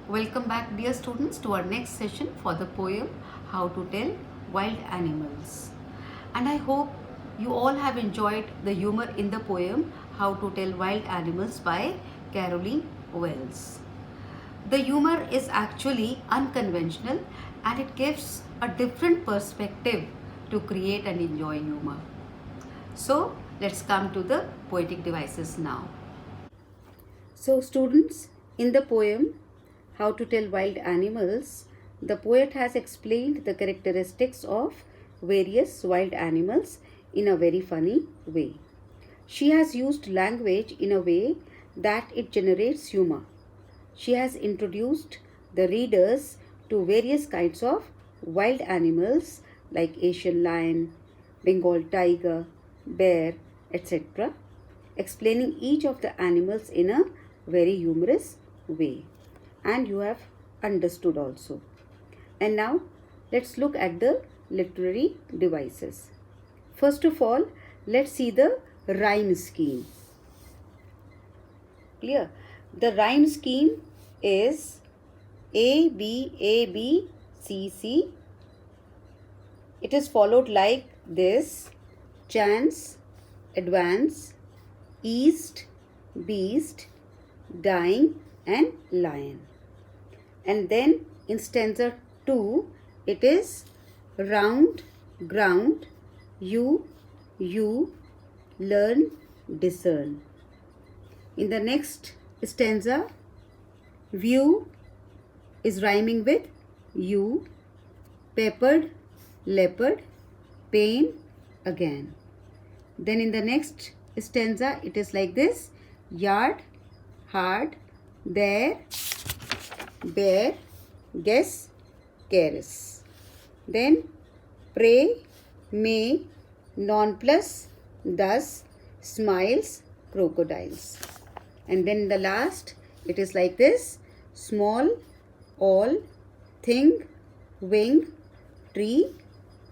Welcome back, dear students, to our next session for the poem How to Tell Wild Animals. And I hope you all have enjoyed the humor in the poem How to Tell Wild Animals by Caroline Wells. The humor is actually unconventional and it gives a different perspective to create and enjoy humor. So let's come to the poetic devices now. So students, in the poem How to Tell Wild Animals, the poet has explained the characteristics of various wild animals in a very funny way. She has used language in a way that it generates humor. She has introduced the readers to various kinds of wild animals like Asian lion, Bengal tiger, bear, etc., explaining each of the animals in a very humorous way. And you have understood also. And now let's look at the literary devices. First of all, let's see the rhyme scheme. Clear? The rhyme scheme is A, B, A, B, C, C. It is followed like this: chance, advance, east, beast, dying, and lion. And then in stanza 2, it is round, ground, you, learn, discern. In the next stanza, view is rhyming with you, peppered, leopard, pain, again. Then in the next stanza, it is like this: yard, hard, there, bear, guess, caress. Then pray, may, non-plus, thus, smiles, crocodiles. And then the last, it is like this: small, all, thing, wing, tree,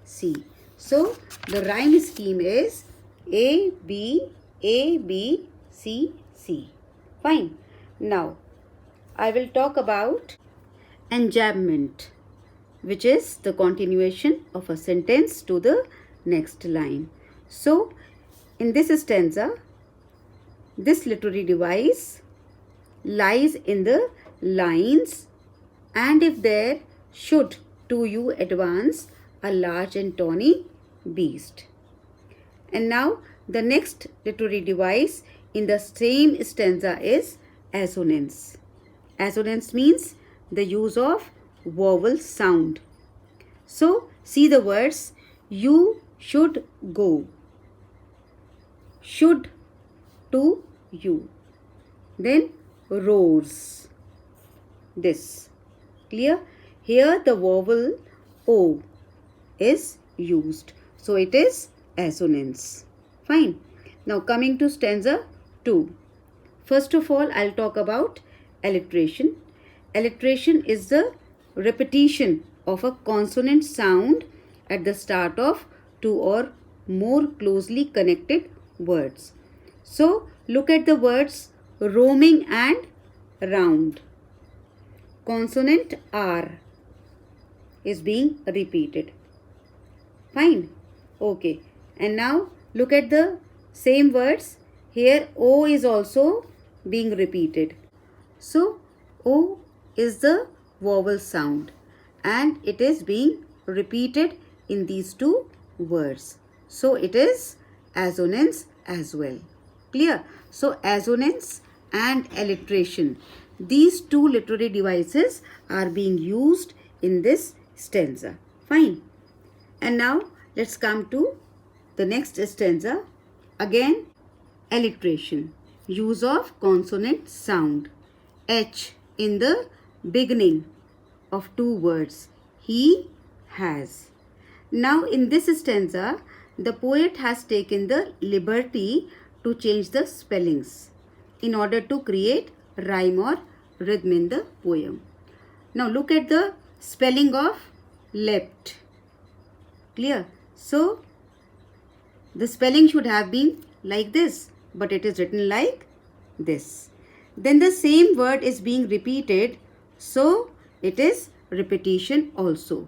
sea. So the rhyme scheme is A, B, C, C. Fine. Now I will talk about enjambment, which is the continuation of a sentence to the next line. So in this stanza, this literary device lies in the lines: and if there should to you advance a large and tawny beast. And now the next literary device in the same stanza is assonance. Assonance means the use of vowel sound. So see the words: you should go, should to you, then roars, this. Clear? Here the vowel O is used, so it is assonance. Fine. Now coming to stanza 2. First of all, I'll talk about alliteration. Alliteration is the repetition of a consonant sound at the start of two or more closely connected words. So look at the words roaming and round. Consonant R is being repeated. Fine. Okay. And now look at the same words. Here O is also being repeated. So O is the vowel sound and it is being repeated in these two words. So it is assonance as well. Clear? So assonance and alliteration, these two literary devices are being used in this stanza. Fine. And now let's come to the next stanza. Again, alliteration, use of consonant sound H in the beginning of two words: he, has. Now in this stanza, the poet has taken the liberty to change the spellings in order to create rhyme or rhythm in the poem. Now look at the spelling of leapt. Clear? So the spelling should have been like this, but it is written like this. Then the same word is being repeated So it is repetition also.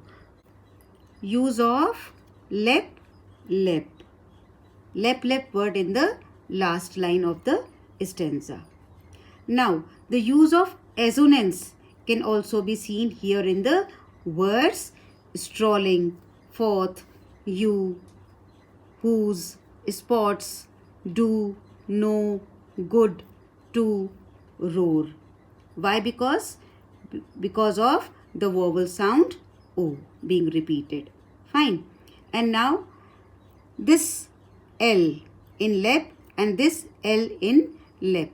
Use of lep, lep. Lep, lep word in the last line of the stanza. Now, the use of assonance can also be seen here in the words strolling, forth, you, whose, spots, do, no, good, to, roar. Why? Because of the vowel sound O being repeated. Fine. And now this L in lep and this L in lep.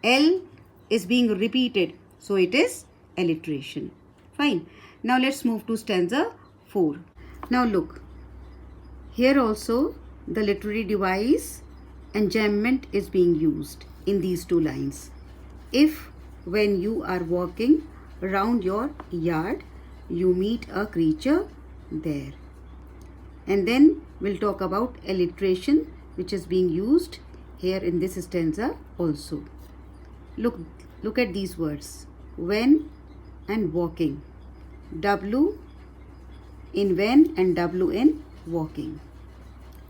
L is being repeated, so it is alliteration. Fine. Now let's move to stanza 4. Now look, here also the literary device enjambment is being used in these two lines. If when you are walking around your yard, you meet a creature there. And then we'll talk about alliteration, which is being used here in this stanza also. Look at these words. When and walking. W in when and W in walking.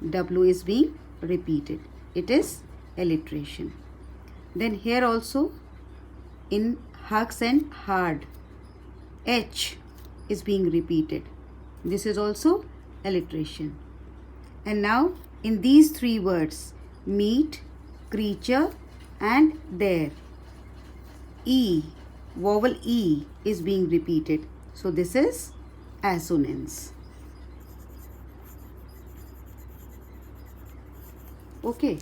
W is being repeated. It is alliteration. Then here also in hugs and hard, H is being repeated. This is also alliteration. And now in these three words, meet, creature and there, E, vowel E is being repeated. So this is assonance. Okay.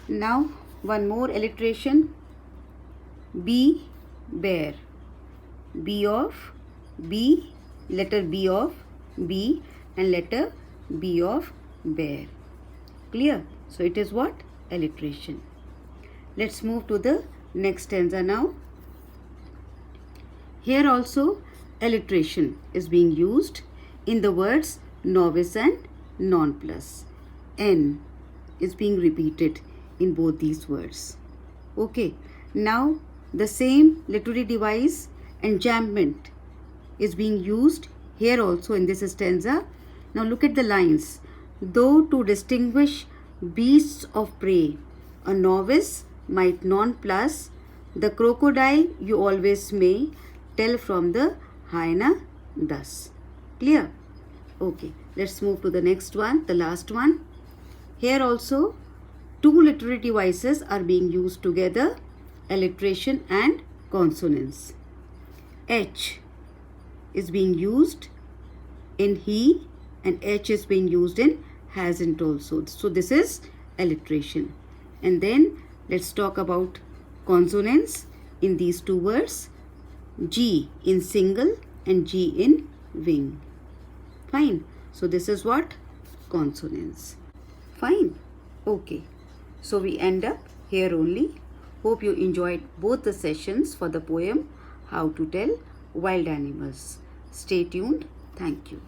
Now one more alliteration. B, bear. B of B, letter B of B and letter B of bear. Clear? So it is what? Alliteration. Let's move to the next stanza now. Here also alliteration is being used in the words novice and nonplus. N is being repeated in both these words. Okay. Now the same literary device enjambment is being used here also in this stanza. Now look at the lines. Though to distinguish beasts of prey, a novice might nonplus, the crocodile you always may tell from the hyena thus. Clear? Okay, let's move to the next one, the last one. Here also two literary devices are being used together, alliteration and consonants. H is being used in he and H is being used in hasn't also. So this is alliteration. And then let's talk about consonants in these two words. G in single and G in wing. Fine. So this is what? Consonants. Fine. Okay. So we end up here only. Hope you enjoyed both the sessions for the poem How to Tell Wild Animals. Stay tuned. Thank you.